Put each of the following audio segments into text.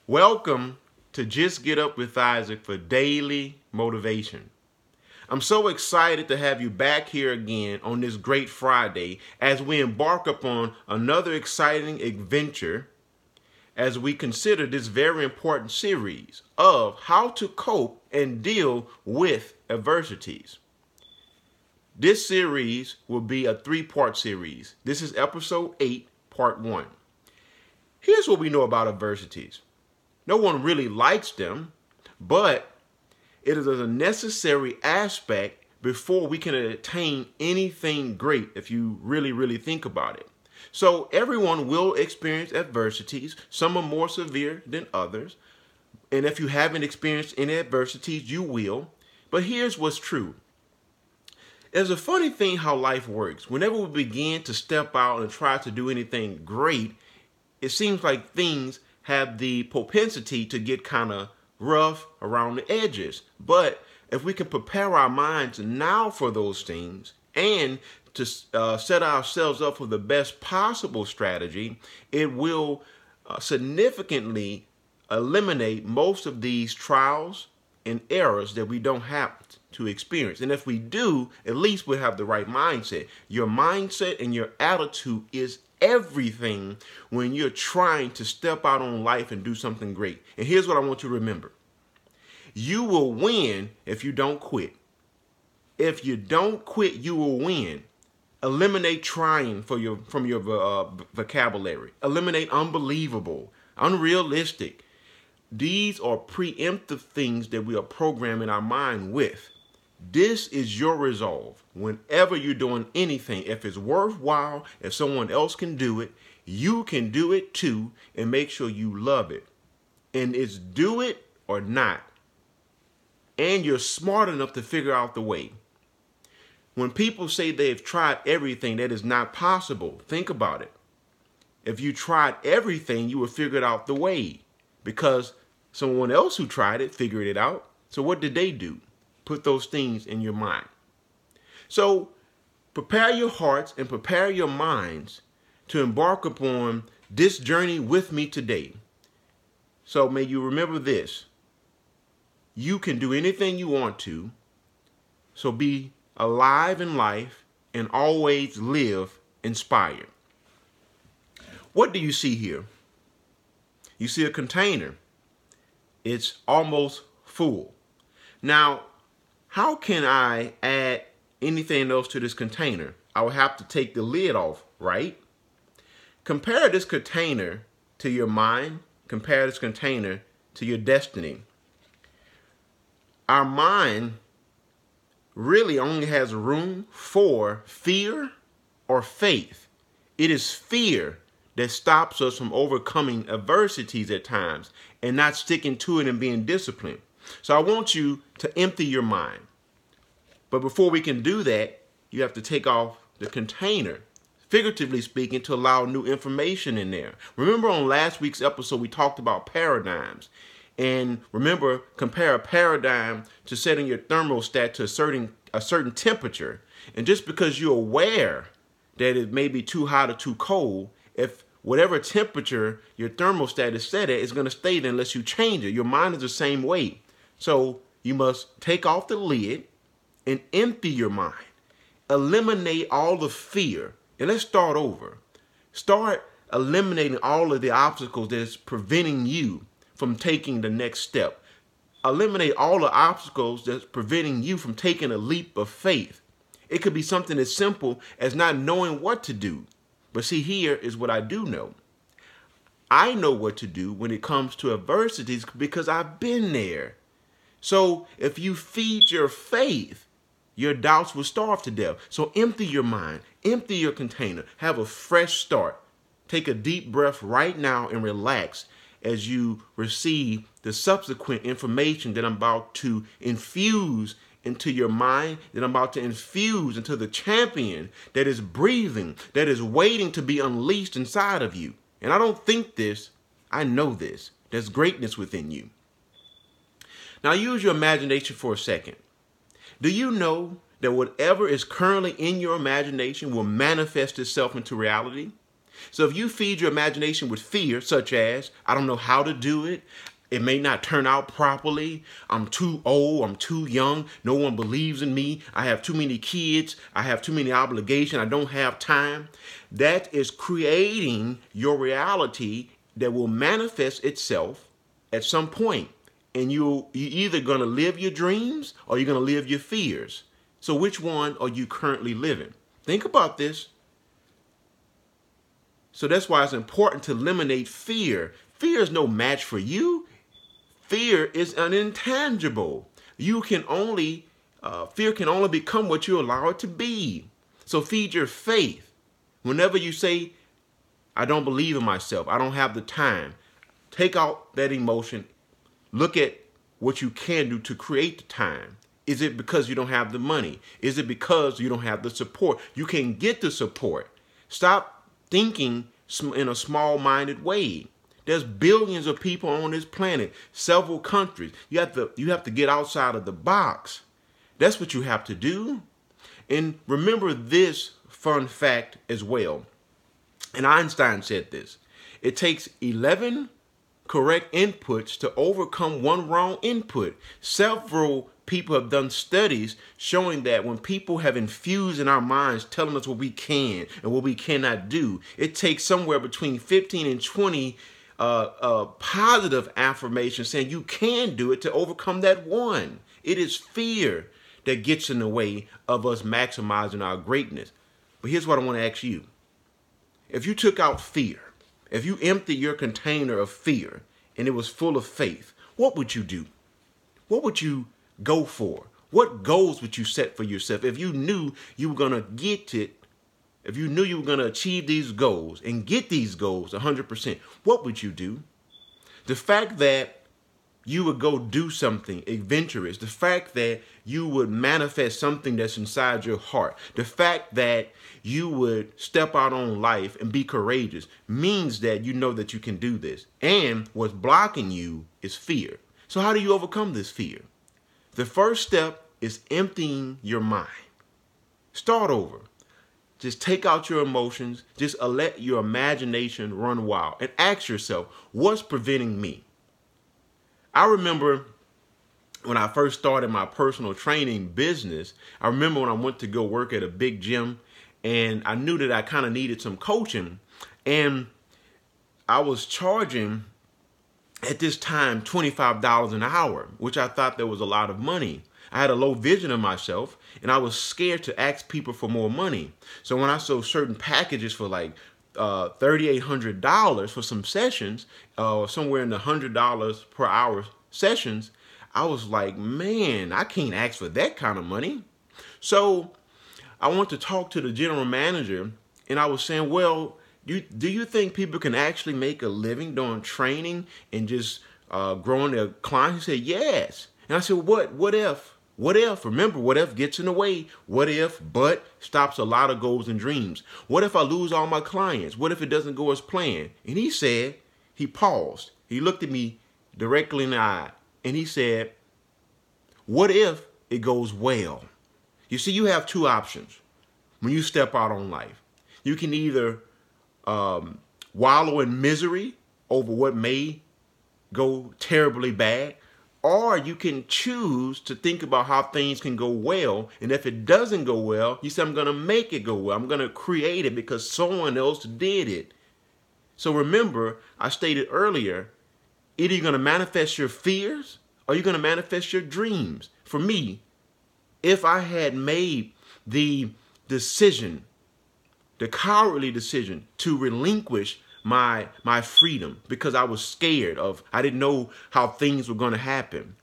Welcome to Just Get Up with Isaac for daily motivation. I'm so excited to have you back here again on this great Friday as we embark upon another exciting adventure as we consider this very important series of how to cope and deal with adversities. This series will be a three-part series. This is episode 8, part 1. Here's what we know about adversities. No one really likes them, but it is a necessary aspect before we can attain anything great if you really think about it. So everyone will experience adversities. Some are more severe than others. And if you haven't experienced any adversities, you will. But here's what's true. It's a funny thing how life works. Whenever we begin to step out and try to do anything great, it seems like things have the propensity to get kind of rough around the edges. But if we can prepare our minds now for those things and to set ourselves up for the best possible strategy, it will significantly eliminate most of these trials and errors that we don't have to experience. And if we do, at least we'll have the right mindset. Your mindset and your attitude is everything when you're trying to step out on life and do something great. And here's what I want you to remember. You will win if you don't quit. If you don't quit, you will win. Eliminate trying from your vocabulary. Eliminate unbelievable, unrealistic. These are preemptive things that we are programming our mind with. This is your resolve. Whenever you're doing anything, if it's worthwhile, if someone else can do it, you can do it too, and make sure you love it. And it's do it or not. And you're smart enough to figure out the way. When people say they've tried everything, that is not possible. Think about it. If you tried everything, you would figure it out the way, because someone else who tried it figured it out. So what did they do? Put those things in your mind. So prepare your hearts and prepare your minds to embark upon this journey with me today. So may you remember this. You can do anything you want to. So be alive in life and always live inspired. What do you see here? You see a container. It's almost full. Now, how can I add anything else to this container? I would have to take the lid off, right? Compare this container to your mind. Compare this container to your destiny. Our mind really only has room for fear or faith. It is fear that stops us from overcoming adversities at times and not sticking to it and being disciplined. So I want you to empty your mind. But before we can do that, you have to take off the container, figuratively speaking, to allow new information in there. Remember on last week's episode, we talked about paradigms. And remember, compare a paradigm to setting your thermostat to a certain temperature. And just because you're aware that it may be too hot or too cold, if whatever temperature your thermostat is set at is going to stay there unless you change it. Your mind is the same way. So you must take off the lid and empty your mind. Eliminate all the fear. And let's start over. Start eliminating all of the obstacles that's preventing you from taking the next step. Eliminate all the obstacles that's preventing you from taking a leap of faith. It could be something as simple as not knowing what to do. But see, here is what I do know. I know what to do when it comes to adversities because I've been there. So if you feed your faith, your doubts will starve to death. So empty your mind, empty your container, have a fresh start. Take a deep breath right now and relax as you receive the subsequent information that I'm about to infuse into your mind, that I'm about to infuse into the champion that is breathing, that is waiting to be unleashed inside of you. And I don't think this, I know this. There's greatness within you. Now use your imagination for a second. Do you know that whatever is currently in your imagination will manifest itself into reality? So if you feed your imagination with fear, such as, I don't know how to do it, it may not turn out properly, I'm too old, I'm too young, no one believes in me, I have too many kids, I have too many obligations, I don't have time, that is creating your reality that will manifest itself at some point. And you're either going to live your dreams or you're going to live your fears. So which one are you currently living? Think about this. So that's why it's important to eliminate fear. Fear is no match for you. Fear is an intangible. Fear can only become what you allow it to be. So feed your faith. Whenever you say, I don't believe in myself, I don't have the time, take out that emotion. Look at what you can do to create the time. Is it because you don't have the money? Is it because you don't have the support? You can get the support. Stop thinking in a small-minded way. There's billions of people on this planet, several countries. You have to get outside of the box. That's what you have to do. And remember this fun fact as well. And Einstein said this. It takes 11 correct inputs to overcome one wrong input. Several people have done studies showing that when people have infused in our minds telling us what we can and what we cannot do, it takes somewhere between 15 and 20 positive affirmations saying you can do it to overcome that one. It is fear that gets in the way of us maximizing our greatness. But here's what I want to ask you. If you took out fear, if you emptied your container of fear and it was full of faith, what would you do? What would you go for? What goals would you set for yourself? If you knew you were going to get it, if you knew you were going to achieve these goals and get these goals 100%, what would you do? The fact that you would go do something adventurous, the fact that you would manifest something that's inside your heart, the fact that you would step out on life and be courageous means that you know that you can do this. And what's blocking you is fear. So how do you overcome this fear? The first step is emptying your mind. Start over. Just take out your emotions. Just let your imagination run wild and ask yourself, what's preventing me? I remember when I first started my personal training business, I remember when I went to go work at a big gym and I knew that I kind of needed some coaching, and I was charging at this time $25 an hour, which I thought that was a lot of money. I had a low vision of myself and I was scared to ask people for more money. So when I saw certain packages for like $3,800 for some sessions, somewhere in the $100 per hour sessions, I was like, man, I can't ask for that kind of money. So I went to talk to the general manager and I was saying, well, do you think people can actually make a living doing training and just growing their clients? He said, yes. And I said, what if? What if? Remember, what if gets in the way? What if, but stops a lot of goals and dreams? What if I lose all my clients? What if it doesn't go as planned? And he said, he paused. He looked at me directly in the eye and he said, what if it goes well? You see, you have two options when you step out on life. You can either wallow in misery over what may go terribly bad, or you can choose to think about how things can go well. And if it doesn't go well, you say, I'm going to make it go well. I'm going to create it because someone else did it. So remember, I stated earlier, either you're going to manifest your fears or you're going to manifest your dreams. For me, if I had made the decision, the cowardly decision to relinquish my freedom because I was scared I didn't know how things were going to happen,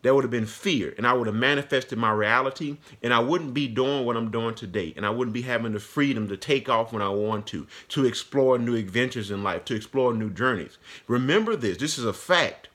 there would have been fear, and I would have manifested my reality, and I wouldn't be doing what I'm doing today, and I wouldn't be having the freedom to take off when I want to explore new adventures in life, to explore new journeys. Remember this is a fact.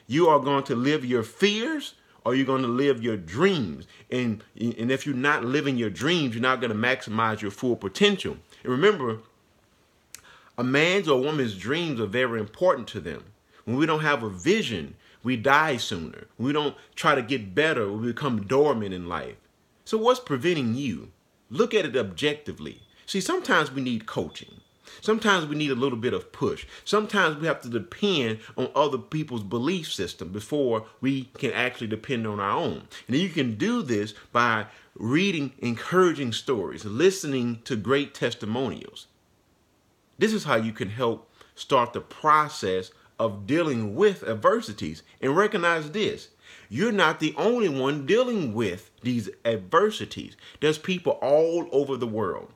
You are going to live your fears, or you're going to live your dreams. And if you're not living your dreams, you're not going to maximize your full potential. And remember, a man's or a woman's dreams are very important to them. When we don't have a vision, we die sooner. When we don't try to get better, we become dormant in life. So what's preventing you? Look at it objectively. See, sometimes we need coaching. Sometimes we need a little bit of push. Sometimes we have to depend on other people's belief system before we can actually depend on our own. And you can do this by reading encouraging stories, listening to great testimonials. This is how you can help start the process of dealing with adversities. And recognize this: you're not the only one dealing with these adversities. There's people all over the world.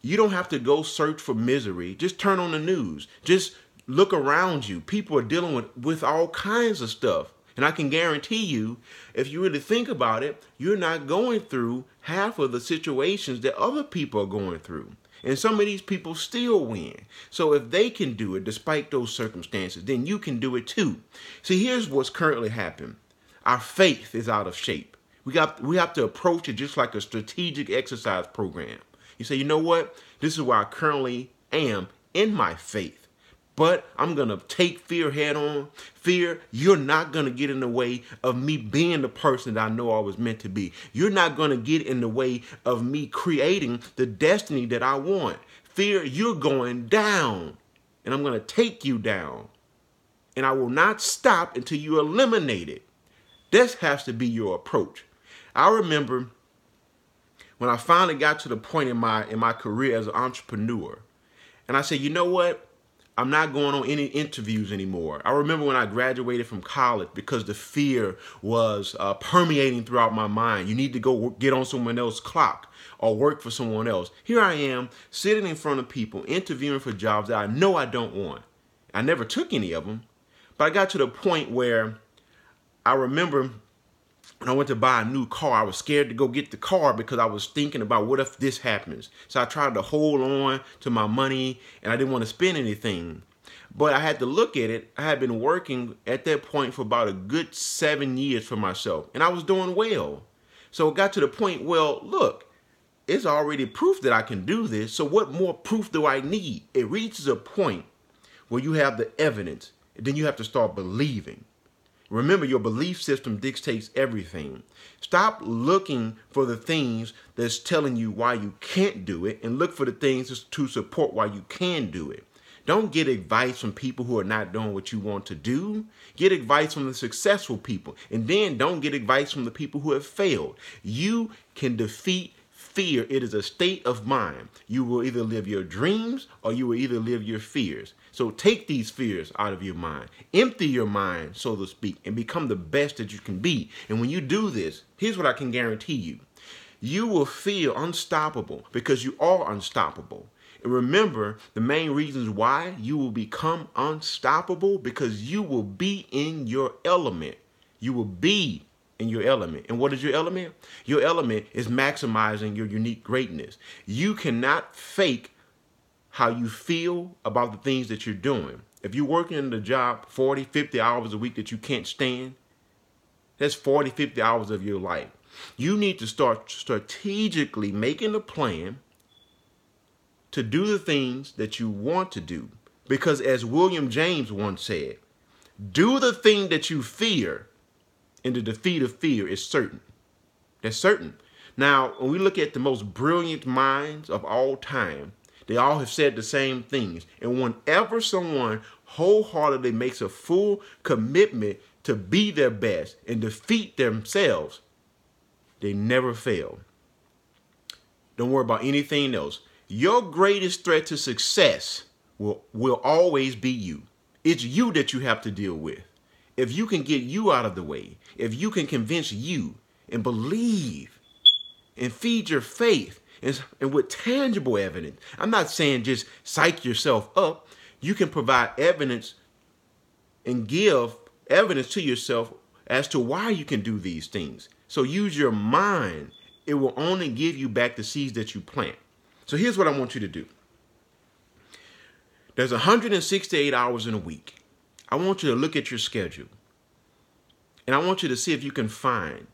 You don't have to go search for misery. Just turn on the news. Just look around you. People are dealing with all kinds of stuff. And I can guarantee you, if you really think about it, you're not going through half of the situations that other people are going through. And some of these people still win. So if they can do it despite those circumstances, then you can do it too. See, here's what's currently happened. Our faith is out of shape. We have to approach it just like a strategic exercise program. You say, you know what? This is where I currently am in my faith. But I'm going to take fear head on. Fear, you're not going to get in the way of me being the person that I know I was meant to be. You're not going to get in the way of me creating the destiny that I want. Fear, you're going down. And I'm going to take you down. And I will not stop until you eliminate it. This has to be your approach. I remember when I finally got to the point in my career as an entrepreneur, and I said, you know what? I'm not going on any interviews anymore. I remember when I graduated from college because the fear was permeating throughout my mind. You need to go get on someone else's clock or work for someone else. Here I am sitting in front of people, interviewing for jobs that I know I don't want. I never took any of them, but I got to the point where I remember when I went to buy a new car, I was scared to go get the car because I was thinking about what if this happens. So I tried to hold on to my money and I didn't want to spend anything. But I had to look at it. I had been working at that point for about a good 7 years for myself, and I was doing well. So it got to the point, well, look, it's already proof that I can do this. So what more proof do I need? It reaches a point where you have the evidence, and then you have to start believing. Remember, your belief system dictates everything. Stop looking for the things that's telling you why you can't do it and look for the things to support why you can do it. Don't get advice from people who are not doing what you want to do. Get advice from the successful people. And then don't get advice from the people who have failed. You can defeat fear. It is a state of mind. You will either live your dreams or you will either live your fears. So take these fears out of your mind. Empty your mind, so to speak, and become the best that you can be. And when you do this, here's what I can guarantee you. You will feel unstoppable because you are unstoppable. And remember, the main reasons why you will become unstoppable, because you will be in your element. You will be in your element. And what is your element? Your element is maximizing your unique greatness. You cannot fake how you feel about the things that you're doing. If you're working in the job 40, 50 hours a week that you can't stand, that's 40, 50 hours of your life. You need to start strategically making a plan to do the things that you want to do. Because as William James once said, do the thing that you fear, and the defeat of fear is certain. That's certain. Now, when we look at the most brilliant minds of all time, they all have said the same things. And whenever someone wholeheartedly makes a full commitment to be their best and defeat themselves, they never fail. Don't worry about anything else. Your greatest threat to success will always be you. It's you that you have to deal with. If you can get you out of the way, if you can convince you and believe and feed your faith, and with tangible evidence. I'm not saying just psych yourself up. You can provide evidence and give evidence to yourself as to why you can do these things. So use your mind. It will only give you back the seeds that you plant. So here's what I want you to do. There's 168 hours in a week. I want you to look at your schedule. And I want you to see if you can find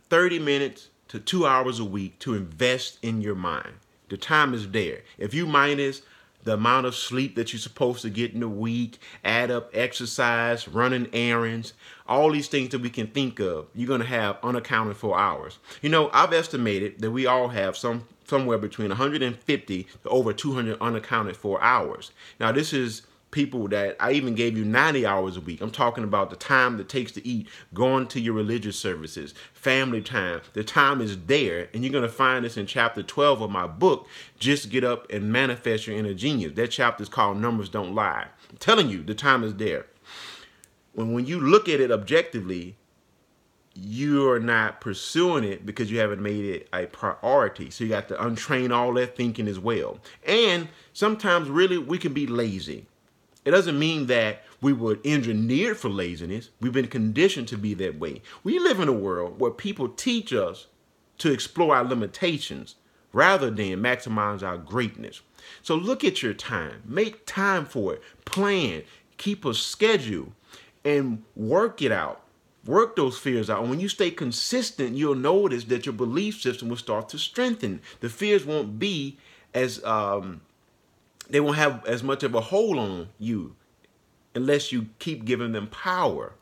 30 minutes to 2 hours a week to invest in your mind. The time is there. If you minus the amount of sleep that you're supposed to get in a week, add up exercise, running errands, all these things that we can think of, you're going to have unaccounted for hours. You know, I've estimated that we all have some somewhere between 150 to over 200 unaccounted for hours. Now, this is people that I even gave you 90 hours a week. I'm talking about the time that it takes to eat, going to your religious services, family time. The time is there, and you're going to find this in chapter 12 of my book, Just Get Up and Manifest Your Inner Genius. That chapter is called Numbers Don't Lie. I'm telling you, the time is there. When you look at it objectively, you're not pursuing it because you haven't made it a priority. So you got to untrain all that thinking as well. And sometimes really we can be lazy. It doesn't mean that we were engineered for laziness. We've been conditioned to be that way. We live in a world where people teach us to explore our limitations rather than maximize our greatness. So look at your time. Make time for it. Plan. Keep a schedule and work it out. Work those fears out. And when you stay consistent, you'll notice that your belief system will start to strengthen. The fears won't be as they won't have as much of a hold on you unless you keep giving them power.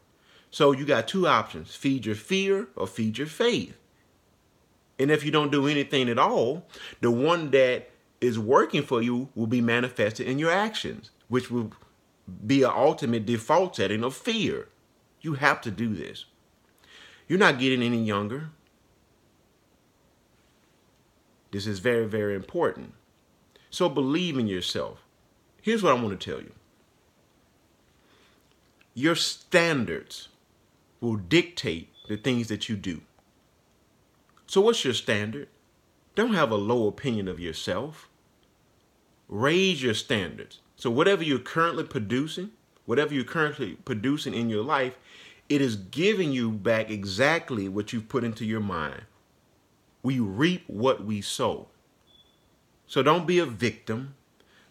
So you got two options: feed your fear or feed your faith. And if you don't do anything at all, the one that is working for you will be manifested in your actions, which will be an ultimate default setting of fear. You have to do this. You're not getting any younger. This is very, very important. So believe in yourself. Here's what I want to tell you. Your standards will dictate the things that you do. So what's your standard? Don't have a low opinion of yourself. Raise your standards. So whatever you're currently producing in your life, it is giving you back exactly what you've put into your mind. We reap what we sow. So don't be a victim.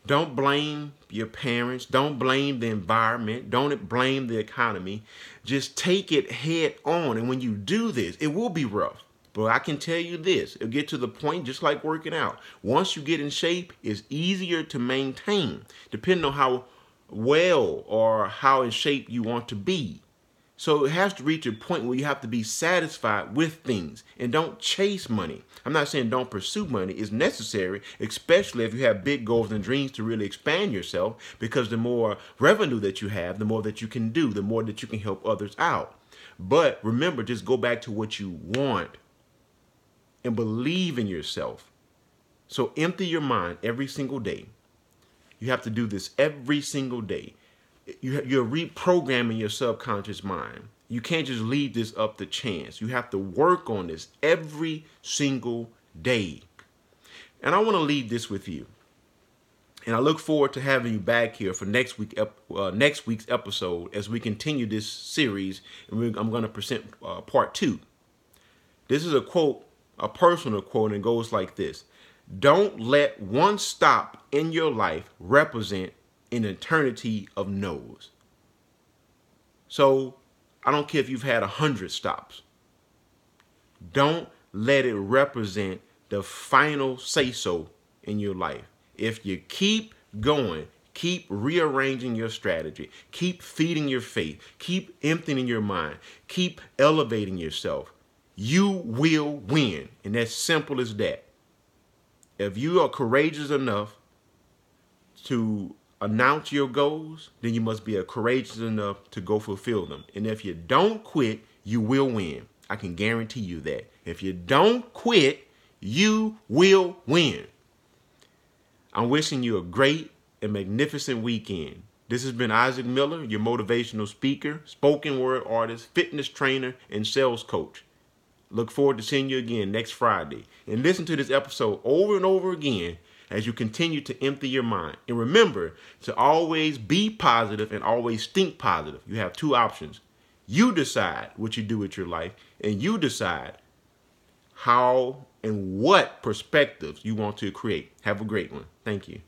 Don't blame your parents. Don't blame the environment. Don't blame the economy. Just take it head on. And when you do this, it will be rough. But I can tell you this, it'll get to the point just like working out. Once you get in shape, it's easier to maintain, depending on how well or how in shape you want to be. So it has to reach a point where you have to be satisfied with things and don't chase money. I'm not saying don't pursue money. It's necessary, especially if you have big goals and dreams to really expand yourself, because the more revenue that you have, the more that you can do, the more that you can help others out. But remember, just go back to what you want and believe in yourself. So empty your mind every single day. You have to do this every single day. You're reprogramming your subconscious mind. You can't just leave this up to chance. You have to work on this every single day. And I want to leave this with you. And I look forward to having you back here for next week's episode as we continue this series. And I'm going to present part 2. This is a quote, a personal quote, and it goes like this: don't let one stop in your life represent an eternity of no's. So I don't care if you've had 100 stops. Don't let it represent the final say-so in your life. If you keep going, keep rearranging your strategy, keep feeding your faith, keep emptying your mind, keep elevating yourself, you will win. And that's simple as that. If you are courageous enough to announce your goals, then you must be courageous enough to go fulfill them. And if you don't quit, you will win. I can guarantee you that. If you don't quit, you will win. I'm wishing you a great and magnificent weekend. This has been Isaac Miller, your motivational speaker, spoken word artist, fitness trainer, and sales coach. Look forward to seeing you again next Friday. And listen to this episode over and over again as you continue to empty your mind. And remember to always be positive and always think positive. You have two options. You decide what you do with your life, and you decide how and what perspectives you want to create. Have a great one. Thank you.